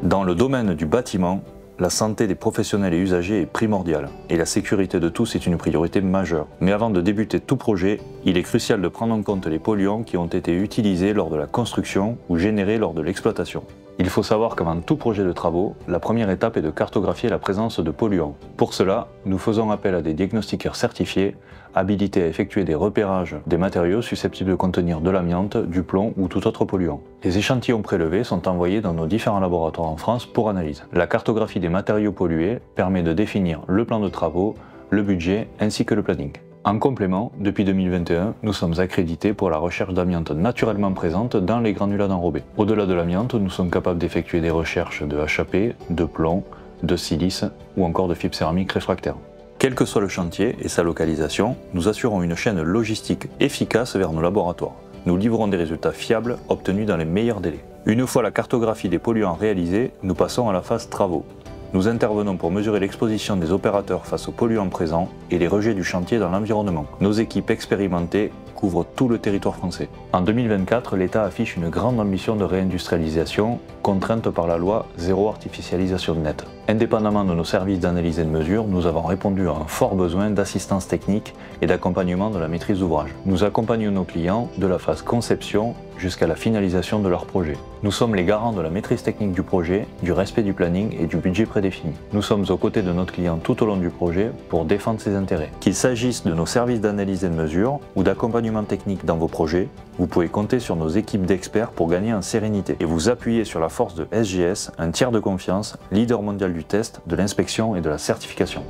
Dans le domaine du bâtiment, la santé des professionnels et usagers est primordiale et la sécurité de tous est une priorité majeure. Mais avant de débuter tout projet, il est crucial de prendre en compte les polluants qui ont été utilisés lors de la construction ou générés lors de l'exploitation. Il faut savoir qu'avant tout projet de travaux, la première étape est de cartographier la présence de polluants. Pour cela, nous faisons appel à des diagnostiqueurs certifiés, habilités à effectuer des repérages des matériaux susceptibles de contenir de l'amiante, du plomb ou tout autre polluant. Les échantillons prélevés sont envoyés dans nos différents laboratoires en France pour analyse. La cartographie des matériaux pollués permet de définir le plan de travaux, le budget ainsi que le planning. En complément, depuis 2021, nous sommes accrédités pour la recherche d'amiante naturellement présente dans les granulats d'enrobés. Au-delà de l'amiante, nous sommes capables d'effectuer des recherches de HAP, de plomb, de silice ou encore de fibres céramiques réfractaires. Quel que soit le chantier et sa localisation, nous assurons une chaîne logistique efficace vers nos laboratoires. Nous livrons des résultats fiables obtenus dans les meilleurs délais. Une fois la cartographie des polluants réalisée, nous passons à la phase travaux. Nous intervenons pour mesurer l'exposition des opérateurs face aux polluants présents et les rejets du chantier dans l'environnement. Nos équipes expérimentées couvrent tout le territoire français. En 2024, l'État affiche une grande ambition de réindustrialisation, contrainte par la loi Zéro artificialisation nette. Indépendamment de nos services d'analyse et de mesure, nous avons répondu à un fort besoin d'assistance technique et d'accompagnement de la maîtrise d'ouvrage. Nous accompagnons nos clients de la phase conception jusqu'à la finalisation de leur projet. Nous sommes les garants de la maîtrise technique du projet, du respect du planning et du budget prédéfini. Nous sommes aux côtés de notre client tout au long du projet pour défendre ses intérêts. Qu'il s'agisse de nos services d'analyse et de mesure ou d'accompagnement technique dans vos projets, vous pouvez compter sur nos équipes d'experts pour gagner en sérénité et vous appuyer sur la force de SGS, un tiers de confiance, leader mondial du test, de l'inspection et de la certification.